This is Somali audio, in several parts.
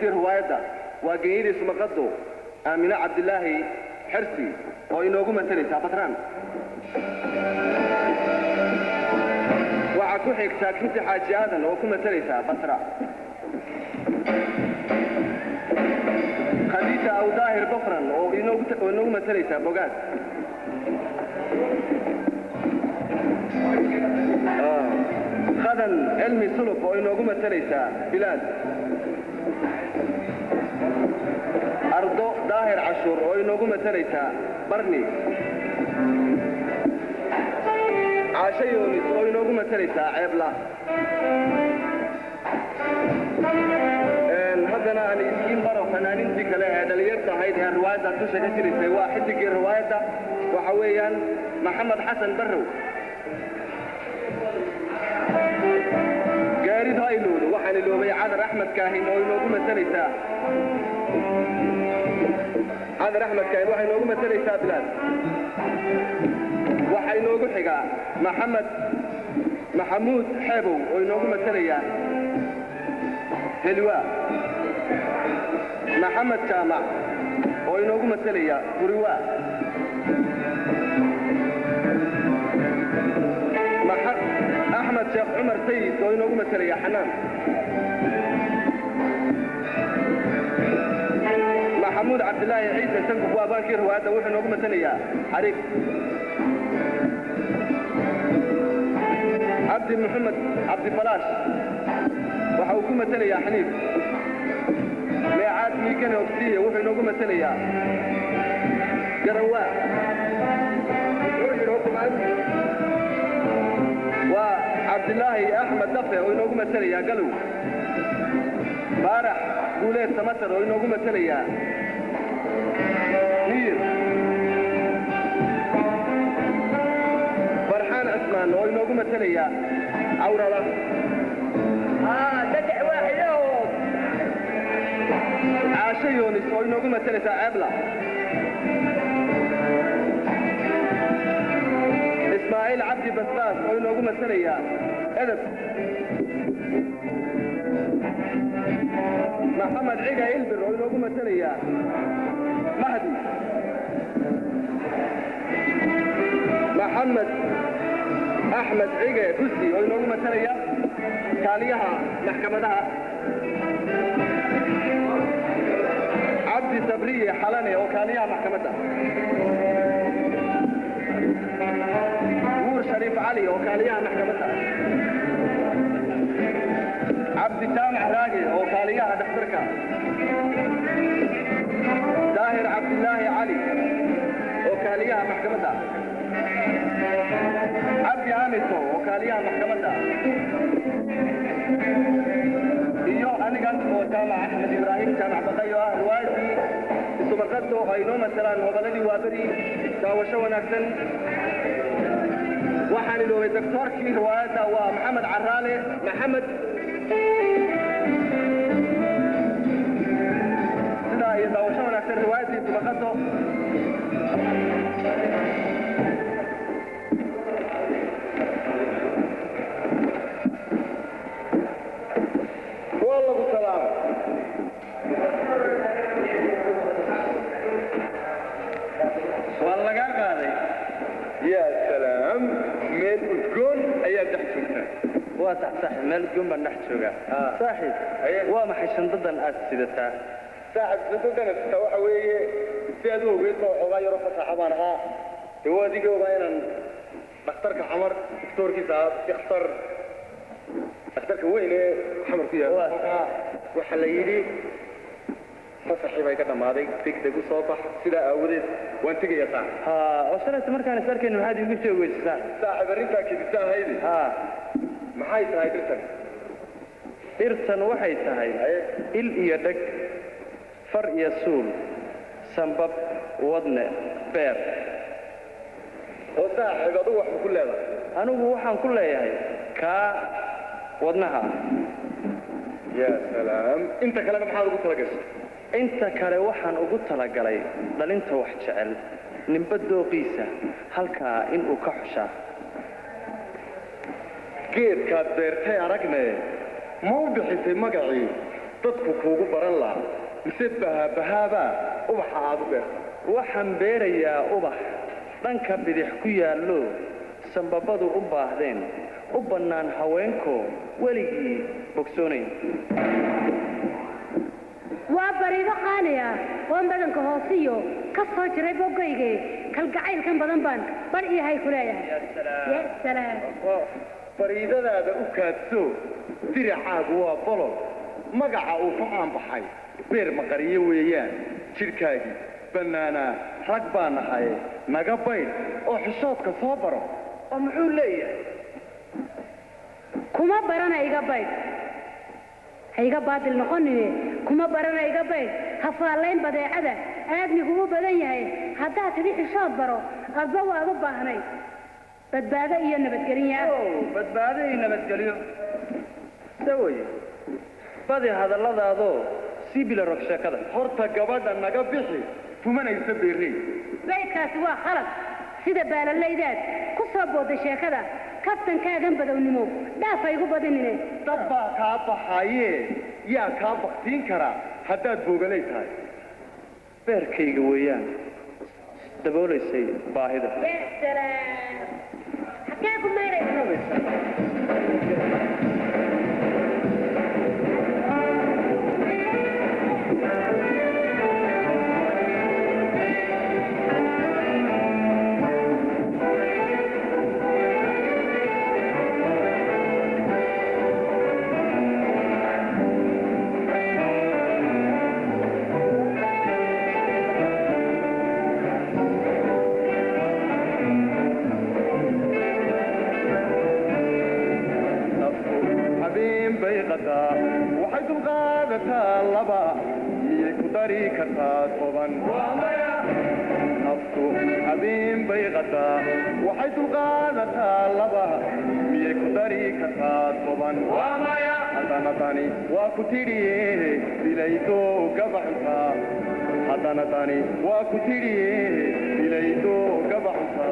كير هوايدا وجيري سمقدو آمنة عبد الله حرسي وإنه مثلي بطران وعكو حكتا كنت حاجة هذا وكو مثلي بطران خديجة أو ظاهر بفرا وإنه مثلي بوغاد خذن علمي سلوك وإنه مثلي بلاد أرضو ظاهر عاشور وإنه مثلي برني عاشي يونس وإنه مثلي عيبلا هذا أنا إسكين برا فنانين ذيك لا هذا اللي يرتاح هذه الرواية تشجع كثير في واحد ذيك الرواية وحويا محمد حسن برو قارد هاي لولو وحن اللي هو عادل أحمد كاهن وإنه مثلي عادل أحمد كاهن وإنه مثلي بلاد وحينه حقا محمود حابو وإنه مثلي هلواء محمد جامع وإنه مثلي برواء أحمد شيخ عمر سيد وإنه مثلي حنان محمود عبد الله عيسى سنقف وابانكير وهذا وإنه مثلي حريف عبد محمد عبد فلاش وحوكم مثلي يا حنيف ميعاد ميكان وقتيه وحي نوكم مثلي يا قرواء وعبد الله احمد دفع وينوكم مثلي يا قلو بارح قوليت سمسر وينوكم مثلي يا نير فرحان عثمان وينوكم مثلي يا عورة له تدع واحد يوم عاشي يونس وينوكم مثلي عبلة إسماعيل عبدي بساس وينوكم مثلي يا أدب محمد عيقا يلبر وينوكم مثلي يا مهدي محمد أحمد عيقا كسي وينوكم مثلي يا كاليها محكمتها عبد سبرية حلاني وكاليها محكمتها نور شريف علي وكاليها محكمتها عبد تامع راقي وكاليها دفتركها داهر عبد الله علي وكاليها محكمتها عبد عامسو وكاليها محكمتها iyo anigan oo jaamac Axmed Ibrahim jaamac baqayo ah waasi isubaqado ayno masalan hobaladi waabari daawasho wanaagsan waxaan iloway doctorkii riwaayada waa Maxamed Caraale Maxamed sida ay daawasho wanaagsan riwaayadii isubaqado صح مال جنب نحشوجا صاحب وما حيشن ضد الأسيدة صاحب ضد الأسيدة وحوي سيادو بيطلع وغير فتح حبانها هو ذيك وغيرا اختارك حمر دكتور كذا يختار اختارك وين حمر فيها وحليلي فصحي باي كذا ماضي فيك تقول صوتح سلا أودي وانت جاي صح وصلت مركان سألك إنه هذه يقول شيء صاحب الرنتا كذا هيدي maxay tahay irtan waxay tahay il iyo dhag far iyo suul sanbab wadne beer oo saaxiibadu wax ku leedahay anigu waxaan ku leeyahay ka wadnaha ya salaam inta kale maxaad ugu talagashay inta kale waxaan ugu talagalay dhalinta wax jecel nimba dooqiisa halka in uu ka xushaa geedkaad beertay aragne ma u bixisay magacii dadku kuugu baran lahaa mise bahaaba ubaxa aad u beerta waxaan beerayaa ubax dhanka bidix ku yaallo sambabadu u baahdeen u bannaan haweenkoo weligii bogsoonayn waa bariido qaali ah oo badanka hoosiyo ka soo jiray boggayge kalgacaylkan badan baan bar iyahay ku leeyahay ya salaam bariidadaada u kaadso diracaagu waa bolol magaca uu ku aanbaxay beer maqariyo weeyaan jidhkaagii bannaanaa rag baa nahaye naga baydh oo xishoodka soo baro oo muxuu leeyahay kuma barana iga baydh ha iga baadil noqonine kuma barana iga baydh ha faallayn badeecada aadmigu u badan yahay haddaad tidhi xishood baro adba waad u baahnay badbaado iyo nabadgelya badbaado iyo nabadgelyo sawaye badi hadalladaadoo sii bilarog sheekada horta gabadha naga bixi tumanaysa beerrey baydkaasi waa khalad sida baalalaydaad ku soo boodday sheekada kaftankaagan badownimo dhaaf aygu badinine dad baa kaa baxaayee yaa kaa baktiin karaa haddaad boogalay tahay beerkayga weeyaan daboolaysay baahida ya salaam xagee ku mayraysa waxay dulqaadataa laba miyay ku dari kartaa toban naftu habeen bay qadaa waxay dulqaadataa laba miyay ku dari kartaa toban haddana tani waa ku tidhiye bilaydo gabaxunta haddana tani waa ku tidhiye bilaydo gabaxunta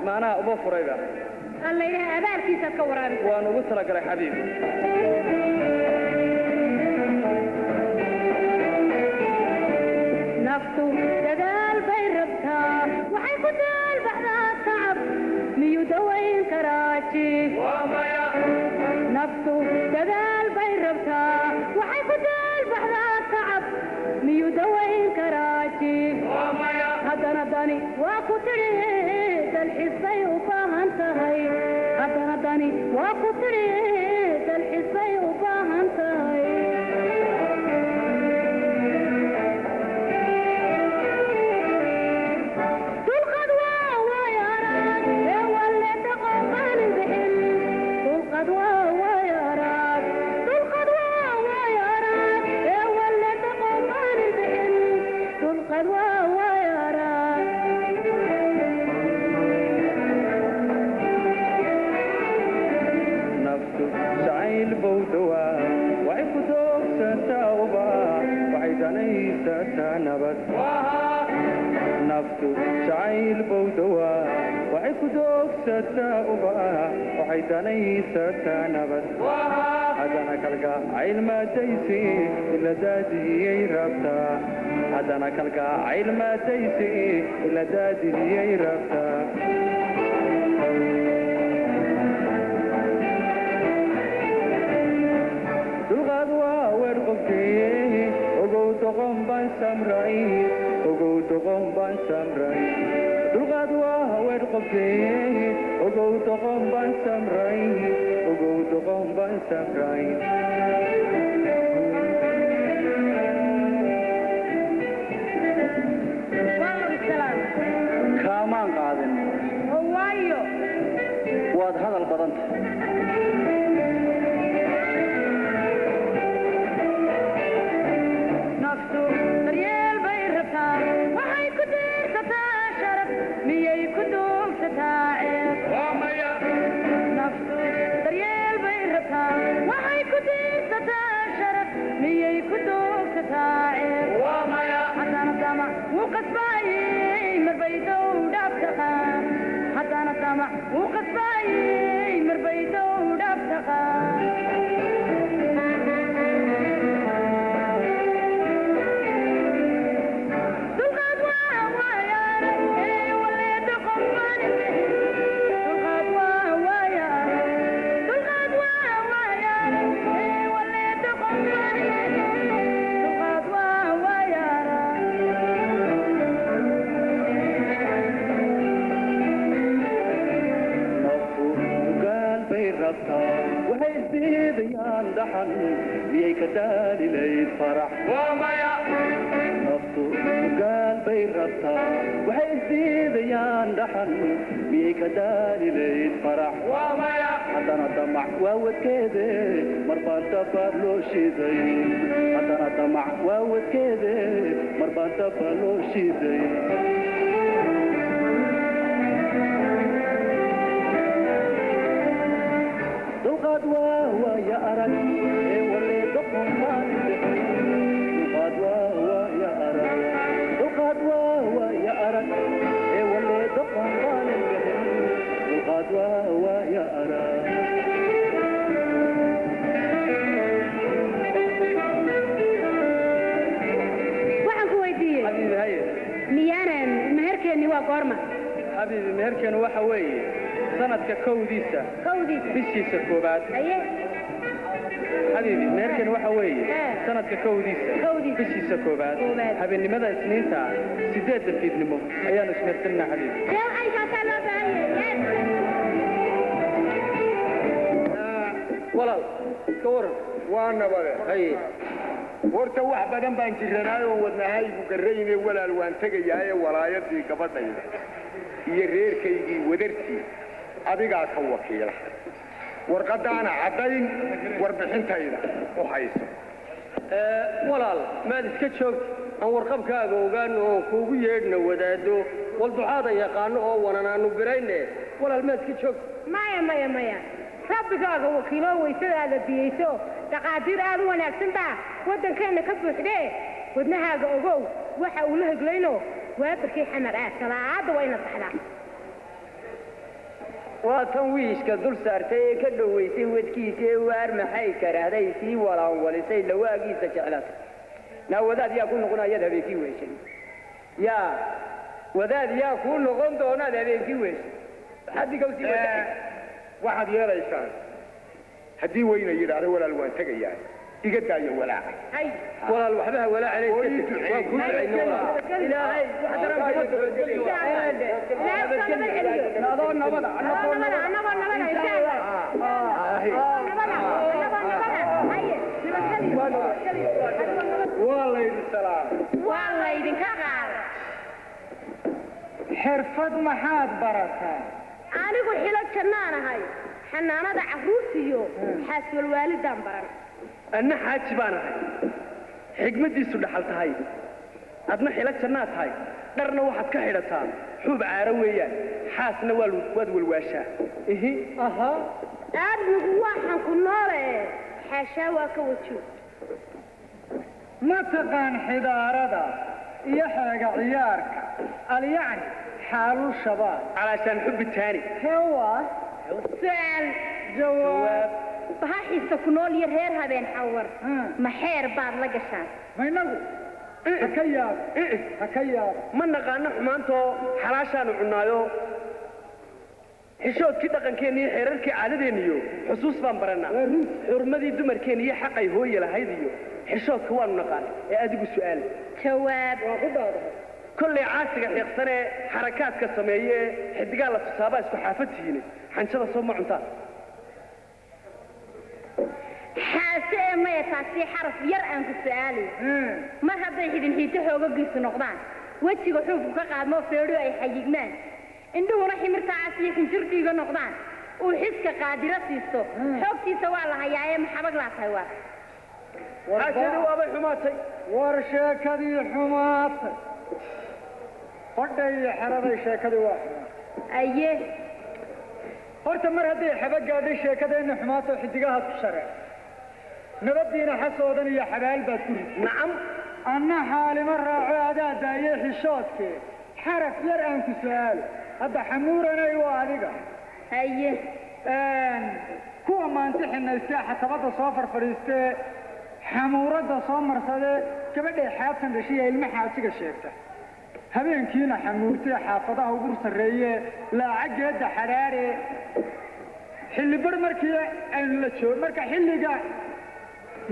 maanaa uba furayba alla ilaha abaalkiisaad ka waraabisa waan ugu talagalay xabiib naftu dadaal bay rabtaa waxay ku daalbaxdaa tacab miyuu dawayn karaa jiif naftu dadaal bay rabtaa waxay ku daalbaxdaa tacab miyuu dawayn karaa jiif haddana dani waa ku tidhi dalxiis bay u baahan tahay haddana dani waa ku tidhi dalxiis bay u baahan tahay naftu jacayl bowdawa waxay ku doogsataa ubaa waxay danaysataa nabad haddana kalgacayl maadaysi ila daadiyey rabtaa haddana kalgacayl maadaysi ila daadiyey rabtaa dulqaad waa weer qofkee ogow doqon baan samray ogow doqon baan samray dulqaad waa weer qofkee ogow doqon baan samray ogow doqon baan samray kaamaan qaadin waayo waad hadal badanta naftu daryeel bay وقصباي مربيتو دابتقا حتى أنا سامع وقصباي مربيتو دابتقا وهي سيديان دحن بيك دالي ليد فرح وما يا نفطو قال بيربطا وهي سيديان دحن بيك دالي ليد فرح وما يا حتى نطمع واود كده مربان تبالو شيدي حتى نطمع واود كده مربان تبالو شيدي قد وهو يا أرد واللي دقهم خالد قد وهو يا أرد قد وهو يا أرد واللي دقهم خالد قد وهو يا أرد waxaan ku weydiiyey حبيبي هاي miyaanan meherkeennii waa goorma حبيبي مهركن waxa weeye sanadka kowdiisa bishiisa koobaad aye حبيبي مهركن waxa weeye sanadka kowdiisa bishiisa koobaad habeenimada isniinta 8 fiidnimo ayaan ismeersanaa حبيبي ee ay ka tala baahay walaal ka waran waa nabade hay horta wax badan baan jiranaay oo wadnahaygu garreeyay walaal waan tagayaa walaayadii gabadhayda iyo reerkaygii wadartii adigaa ka wakiila warqadaana caddayn warbixintayda u hayso walaal maad iska joog aan warqabkaaga ogaano oo kuugu yeedhna wadaado wal ducaada yaqaano oo wananaanu birayne walaal maad iska joog maya rabbigaaga wakiilo weysadaada biyeyso taqaadiir aad u wanaagsan baa waddankeena ka buuxdee wadnahaaga ogow waxa uu la heglayno waabarkii xamar salaada waa ina saxdaa waa tan wiishka dul saartay ee ka dhowaysay wadkiisa ee waar maxay karaahday sii walaanwalisay lawaagiisa jeclaatay naa wadaad yaa ku noqonayaad habeenkii weyshay yaa wadaad yaa kuu noqon doonaad habeenkii weyshay xaddigawsii waxaad yeelaysaan haddii weyna yidhaahdo walaal waan tegayaa iga daayo walaaca walaal waxba walaacanay waa ku ducayno ilaahay wax waa laydinka qaada xirfad maxaad barataa anigu xilo jannaan ahay xanaanada carruurtiyo xaaswalwaalidaan baran anna xaaji baan ahay xigmaddiisu dhaxal tahay adna xilo jannaad tahay dharna waxaad ka xidhataa xuub caaro weeyaan xaasna waad walwaashaa ihi ahaa aadmigu waxaan ku noole xaashaa waa ka wajo ma taqaan xidaarada iyo xeega ciyaarka alyacni xaalu shabaab calaashaan xubbi taani hewa su'aal jawaab bahaxiisa ku nool iyo reer habeen xawar ma xeer baad la gashaan ma inagu ha ka yaab ma naqaano xumaantoo xalaashaanu cunnaayo xishoodkii dhaqankeenna iyo xeerarkii caadadeenniyo xusuus baan barannaa xurmadii dumarkeenna iyo xaqay hooye lahayd iyo xishoodka waanu naqaan ee adigu su'aal jawaab kollay caasiga xiiqsanee xarakaadka sameeye xidigaa la tusaabaa isku xaafadtihiine xanjada soo ma cuntaan xaase ee maya taasi xaraf yar aan ku su'aalay mar hadday xidhin xiito xoogagiisu noqdaan wejiga xuubku ka qaadmoo feedho ay xayigmaan indhuhuna ximirta caasiyo xinjirdiiga noqdaan uu xiska qaadiro siisto xoogtiisa waa la hayaa ee maxabag laa tahay waa xaajada waabay xumaatay war sheekadii xumaatay fadhay iyo xeraday sheekadii waa xumaatay aye horta mar hadday xaba gaadhay sheekadeenna xumaato xidigahaad ku shareen nabaddiina xasoodan iyo xabaal baad ku rid nacam anna xaalima raaco adaa daayay xishoodkee xaraf yar aan ku su'aalo hadda xamuuranay waa adiga haye kuwa maanta xinaystee xatabadda soo farfadhiistee xamuuradda soo marsadee gabadhay xaabtan dhashiya ilma xaajiga sheegta habeenkiina xamuurtee xaafadaha ugu sarreeye laacageedda xadhaare xillibar markii aynu la joog marka xilliga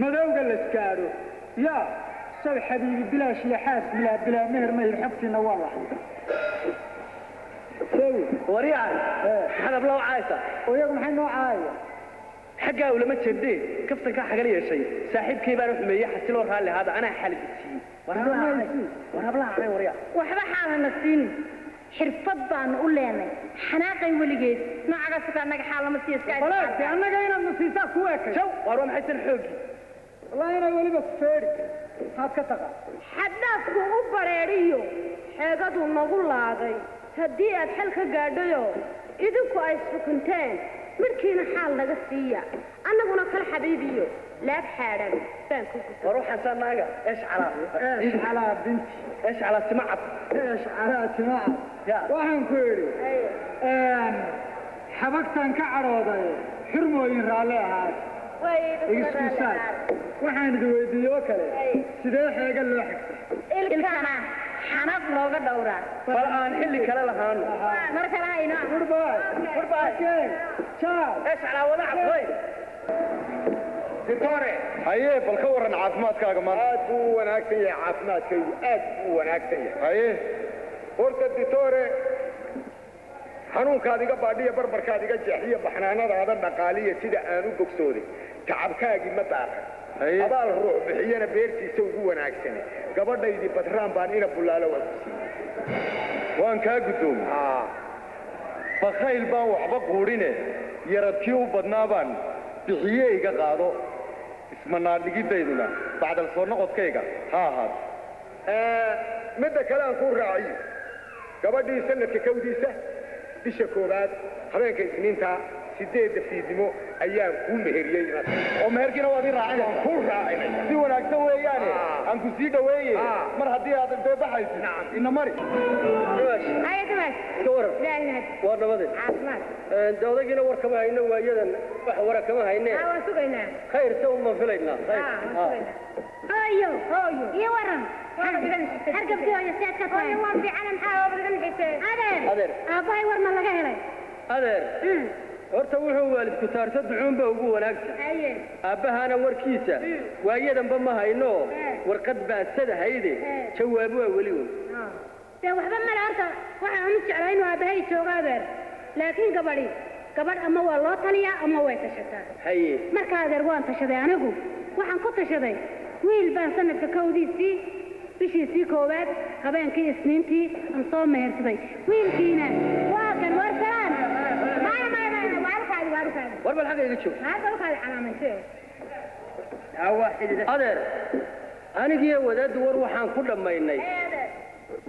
madowga la iskaadho yaa saw xabiibi bilaash iyo xaas bilaa meher mahir xabtiina waa lahay وريعان هذا بلا عايسة وياكم حين نوعاية حقا ولا ما تشديه كفتك حاجة لي شيء صاحب كيبان وحمية حتى لو رالي هذا أنا حالي بتشي وانا بلا عاي وريعان waxba xaalan nafsiin xirfad baan u leenay xanaaqay waligeed noocaga sida anaga xaalama siiska ay walaal anaga inaan nasiisa ku eekay شو وارو maxay tan xoogi wallahi inay waliba feeri haad ka taqa xadaafku u bareeriyo xeegadu nagu laagay haddii aad xal ka gaadhayo idinku ay sukunteen markiina xaal laga siiya annaguna kala xabiibiyo laab xaadhan baan ku gudbay وروح حسن ناقة ايش على بنتي ايش على سمعت ايش على سمعت waxaan ku yiri xabagtan ka carooday xirmooyin raale ahaad iskuusaad waxaan idin weydiiyoo kale sidee xeega loo xigtay ilkana xanaf looga dhowraa bal aan xilli kale lahaano mar kale hayna قرباي ciao ايش على وضع طيب دكتوري haye bal ka waran caafimaadkaaga maanta aad buu u wanaagsan yahay caafimaadkaygu aad buu u wanaagsan yahay haye horta ditoore xanuunkaad iga baadhiya barbarkaad iga jeexiya baxnaanadaada dhaqaaliya sida aan u bogsooday tacabkaagii ma daaqan abaal ruux bixiyana beertiisa ugu wanaagsane gabadhaydii badraan baan ina bulaalo waa ku siiyey waan kaa guddoomay bakayl baan waxba quudhine yaradkii u badnaa baan bixiye iga qaado ismanaadhigidayduna bacdal soo noqodkayga ha ahaato midda kale aan kuu raaciyo gabadhii sanadka kawdiisa bisha koowaad habeenka isniinta 8 fiidnimo ayaan kuu meheriyey oo meherkiina waad ii raacin waan kuu raacinay si wanaagsan weeyaane aan ku sii dhaweeye mar haddii aad intee baxaysid ina mari haye dimash ka waran ilaahay waa nabade caafimaad dawladina war kama hayno waayadan wax wara kama hayne waan sugaynaa khayr soo ma filayna hooyo iyo waran hargabkii hooyo seed ka tahay waan fiican maxaa oo badan xisee adeer aabbahay war ma laga helay adeer horta wuxuu waalidku taarto ducuunba ugu wanaagsan haye aabbahaana warkiisa waayadanba ma hayno warqad baasada hayde jawaab waa weli un dee waxba male horta waxaan u jeclaa inuu aabbahay joogo adeer laakiin gabadh ama waa loo taliyaa ama way tashataa haye marka adeer waan tashaday anigu waxaan ku tashaday wiil baan sanadka kawdiisii bishiisii koowaad habeenkii isniintii aan soo mehersaday wiilkiina waa kan warsalaan war bal xagga iga joog adeer anigiiyo wadaaddu war waxaan ku dhammaynay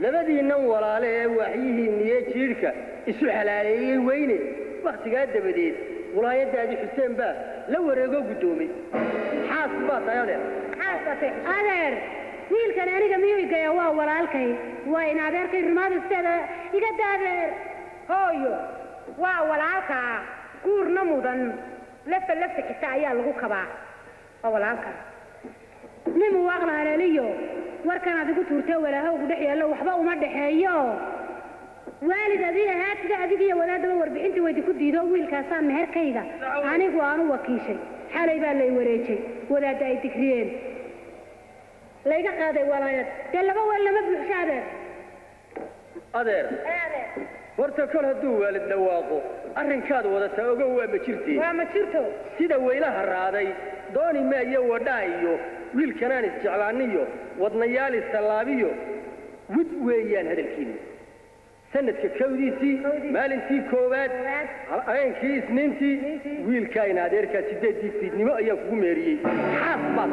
labadiinnan walaale ee waaxyihiinniyo jiidhka isu xalaaleeyey weyne wakhtigaa dabadeed walaayaddaadii xuseen baa la wareegoo guddoomay xaas baa tahay adeer wiilkan aniga miyuu igaya waa walaalkay waa in adeerkay rumaadisteeda iga daadeer hooyo waa walaalkaa guurna mudan lafa xita ayaa lagu kabaa waa walaalka nimu waaqla haleeliyo warkan adigu tuurtee walaahowgu dhex yaallo waxba uma dhexeeyo waalid adiga haatida adigiiyo wadaadaba warbixintii waydi ku diido wiilkaasaa meherkayga anigu aanu wakiishay xalay baa lay wareejay wadaadda ay digriyeen layga qaaday walaayad dee laba weel lama buuxsho adeer horta kol hadduu waalid dhawaaqo arrinkaad wadata ogow waa ma jirtee waa ma jirto sida weylaha raaday dooni maayo wadhaa iyo wiilkanaan isjeclaaniyo wadnayaal istallaabiyo wid weeyaan hadalkiina sanadka kawdiisii maalintii koowaad habeenkii isniintii wiilkaayna adeerkaa 8 fiidnimo ayaan kugu meeriyey xaas baa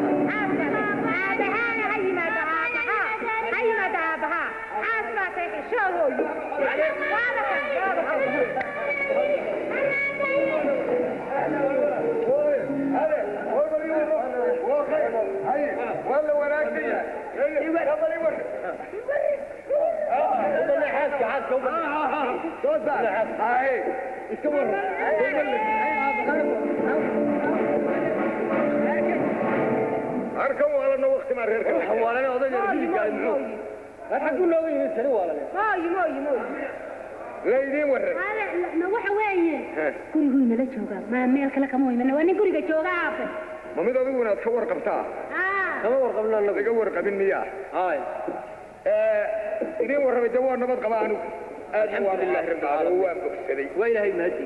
ولا وراك توزع هاي استمر أركب ولا وقت ما ريركب حوالنا وضع جربي قاعد محوط أتحكوا لو يمسني ولا لا يدين ورد ما waxa weeye gurigu la jooga ma meel kale kama weyn waa nin guriga jooga aabe ma mid adigu inaad ka warqabtaa kama warqabna anagu iga warqabin miyaa haay idin warramay dee waa nabad qaba anigu alxamdulilah rabbil caalamiin waan bogsaday waa ilaahay mahadi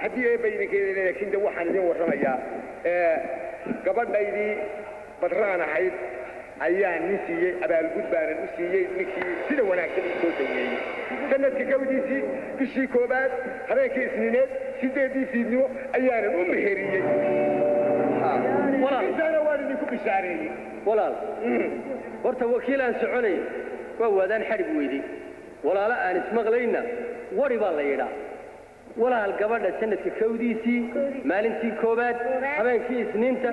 haddii eebba idinkeeda laakiin de waxaan idin warramayaa gabadhaydii badraan ahayd ayaa nin siiyey abaalgud baanan u siiyey ninkii sida wanaagsan u soo daweeyey sanadka gabadhiisii bishii koobaad habeenkii isniineed 8 fiidnimo ayaanan u meheriyey intaana waan idinku bishaareeyey walaal horta wakiil aan soconay waa waadaan xadhig weydey walaalo aan ismaqlayna wari baa la yidhaa walaal gabadha sanadka kawdiisii maalintii koobaad habeenkii isniinta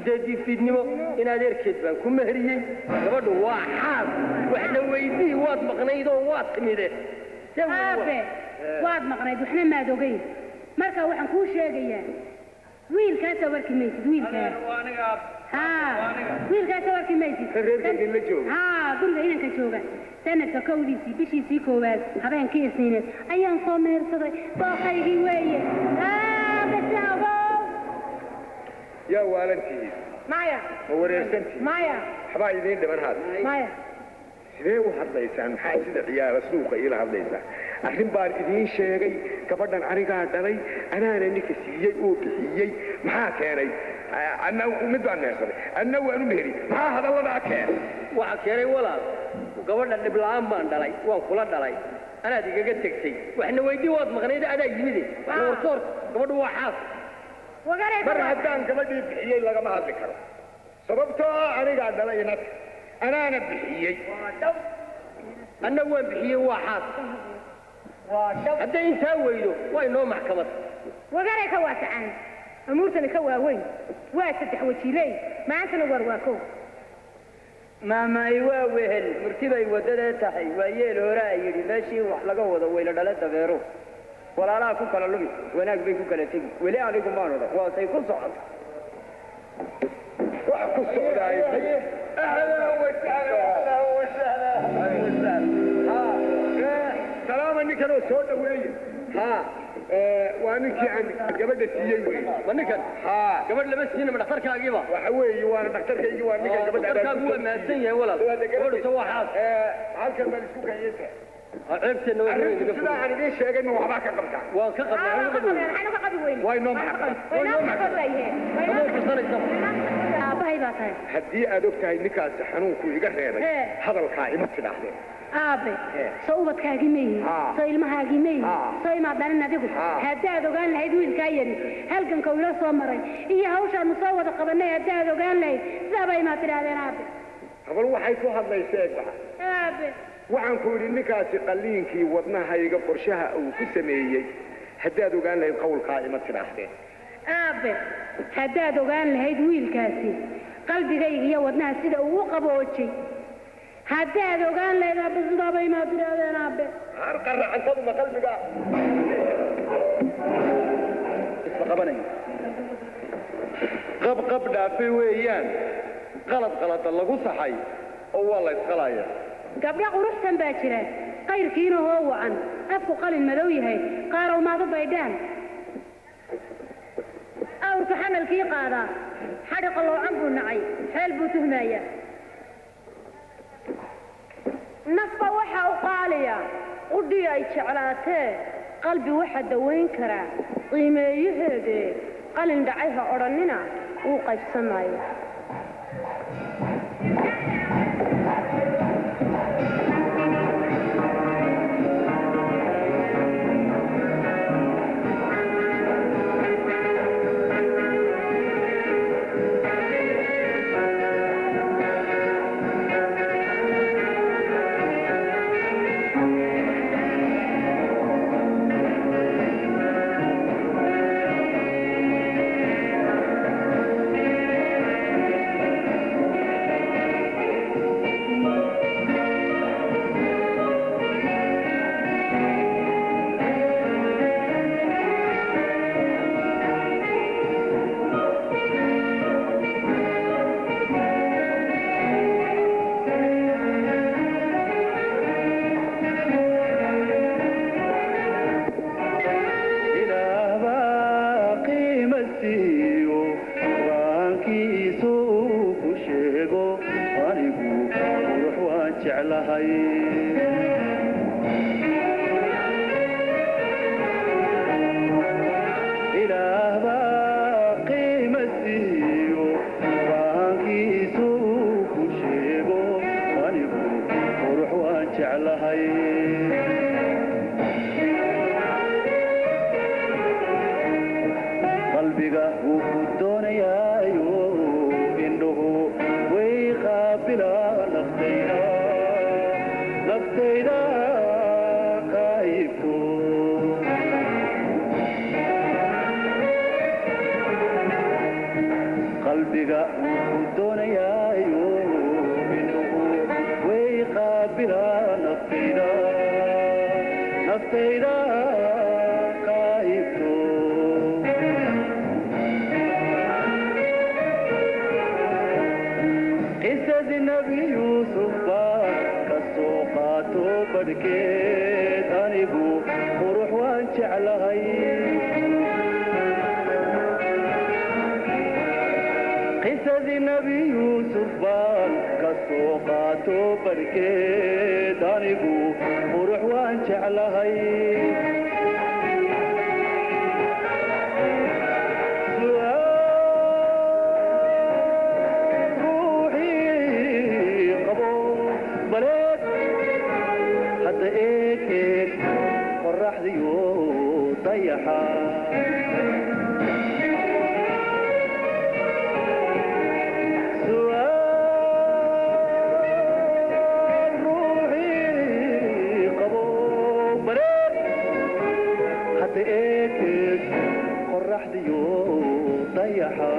8 fiidnimo in adeerkeed baan ku meheriyey gabadhu waa xaas waxna weydii waad maqnaydoo waad timide aabe waad maqnayd waxna maad ogeyn marka waxaan kuu sheegayaa wiilkaas warki maysid wiilkaas wiilkaas warki maysid reerkeedii la jooga guriga inanka jooga sanadka kawdiisii bishiisii koowaad habeenkii isniineed ayaan soo mehersaday dooqaygii weeye yaa waalantihiin maya ma wareersantihiin maya waxbaa idiin dhiman haad maya sidee u hadlaysaan maxaa sida ciyaara suuqa iila hadlaysaan arrin baan idiin sheegay gabadhan anigaa dhalay anaana ninka siiyey oo bixiyey maxaa keenay mid baan mehersaday anna waan u meheri maxaa hadalladaa keen waxaa keenay walaal gabadha dhibla'aan baan dhalay waan kula dhalay anaad igaga tegtay waxna weydii waad maqnayd adaa yimide waxna warsoor gabadhu waa xaas mar haddaan gabadhii bixiyey lagama hadli karo sababtoo anigaa dhalay inad anaana bixiyey anna waan bixiyey waa xaas hadday intaa weydo waa inoo maxkamad wagaray ka waasacaan amuurtani ka waaweyn waa 3 wajiiley maantana waa kow maamay waa wehel murtibay wadada tahay waa yeel hore ay yidhi meeshii wax laga wado weyla dhala dabeero walaalaha ku kala lumi wanaag bay ku kala tegi weli anigu maan odhan waasay ku socoto wax ku socdaay salaama ninkanoo soo dhaweeye waa ninkii aan gabadha siiyey wey ma ninkan gabadh lama siina ma dhakhtarkaagiiba waxa weeye waana dhakhtarkaygii waa ninkan gabadha dhakhtarkaagu waa mahadsan yahay walaal gabadhu waa xaas halkan baan isku kayenta ceebteena sidaa aan idiin sheegay ma waxbaa ka qabtaa waan ka qabnaa waa inoo aabahay baa tahay haddii aad og tahay ninkaasi xanuunku iga reebay hadalkaa ima tidhaahdeen aabe soo ubadkaagii ma yihin soo ilmahaagii ma yihin soo imaad dhalin adigu haddaad ogaan lahayd wiilkaa yari halganka ila soo maray iyo hawshaanu soo wada qabanay haddaad ogaan lahayd sidaaba imaad tidhaahdeen aabe habal waxay ku hadlaysa eegbaxa aabe waxaan ku yidhi ninkaasi qalliinkii wadnahayga qorshaha uu ku sameeyey haddaad ogaan lahayd qawlkaa ima tidhaahdeen aabe haddaad ogaan lahayd wiilkaasi qalbigayga iyo wadnaha sida uu u qaboojay haddaad ogaan lahayd aabe sidaaba imaad tidhaahdeen aabe qarracantadu ma qalbiga isma qabanaya qab dhaafay weeyaan qalada lagu saxay oo waa la isqalaya gabdha quruxsan baa jira qayrkiina hoo wacan afku qalin madow yahay qaar maado baydhaan awrka xamalkii qaadaa xadhiqa loocan buu nacay xeel buu tuhmayaa nafba waxa u qaaliya qudhii ay jeclaatee qalbi waxa dawayn karaa qiimeeyaheedee qalin dhacay ha odhannina wuu qaybsamayo jeclahay ilaah baa qiima siiyo baankiisu ku sheego anigu qurux waan jeclahay qalbiga wuu ku doonayaayo indhuhu way qaabilaa naftayda qaybto qalbiga wuu ku doonayaayo indhuhu way qaabilaa naftayda qaybto قصة النبي يوسف كالسوقات وبركيت أنيبو وروح وانشع لهي قصة النبي يوسف كالسوقات وبركيت أنيبو وروح وانشع لهي ضيحا سؤال روحي قبو بريد حتى ايكك قرح ديو ضيحا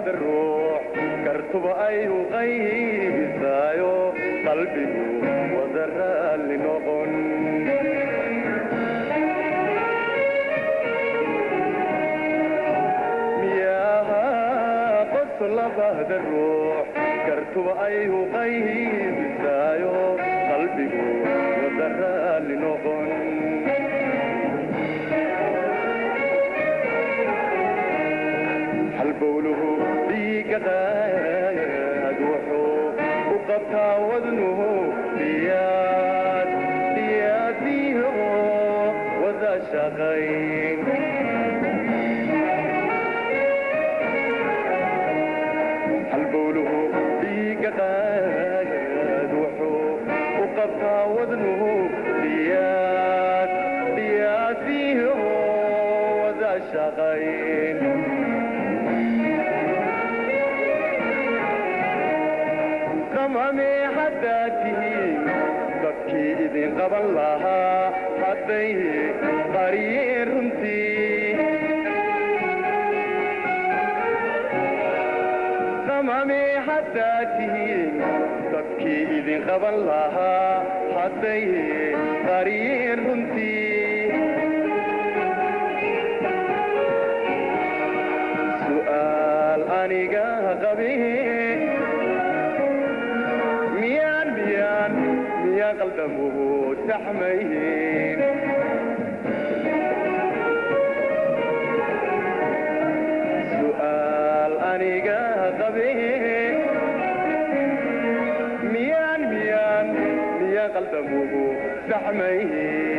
الروح كرتب أي غيب سايو قلبي وذرى لنغن مياها قصل بهد الروح كرتب أي غيب سايو قلبي وذرى لنغن البوله بقدايا جوحه وقبتها وزنه لياديه وذا شقين qalbiga qaad wuxuu u qabtaa wadnuhu diyaasiyo wada shaqayn qamame haddaad tihiin dadkii idin qaban lahaa hadday qariyeen runtii qamame haddaad tihiin dadkii idin qaban lahaa hadday qariyeen runtii su'aal aniga qabee miyaan qaldamuhu saxmayhin su'aal aniga qabee miyaan qaldamuhu saxmayhin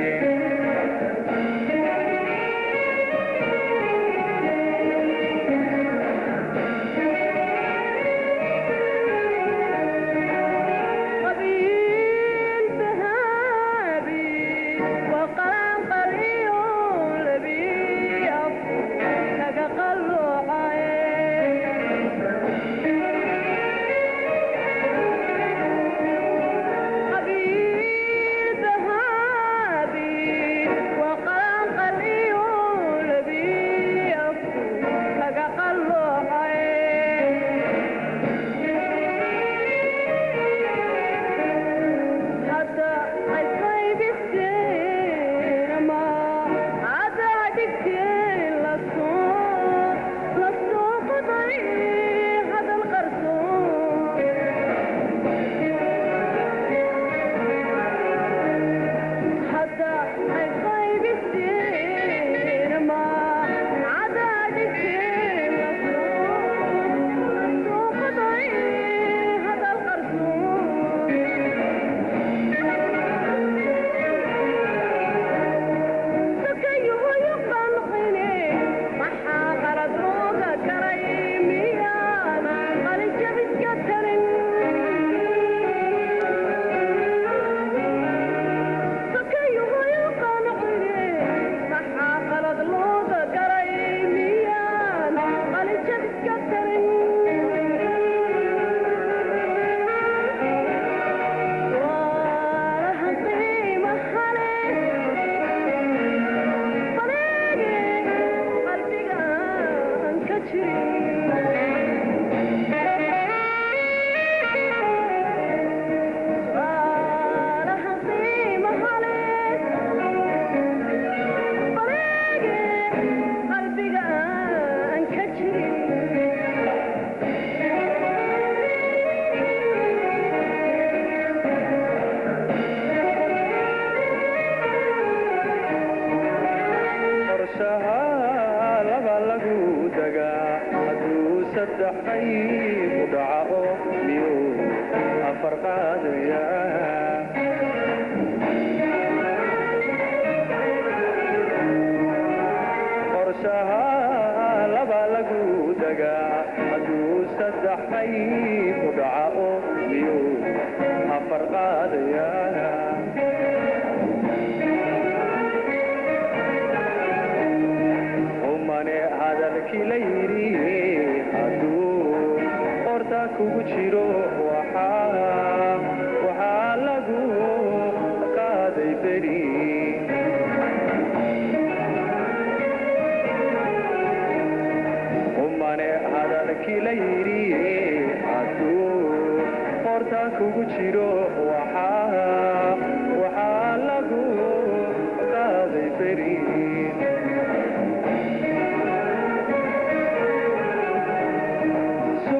kugu jiro waxaa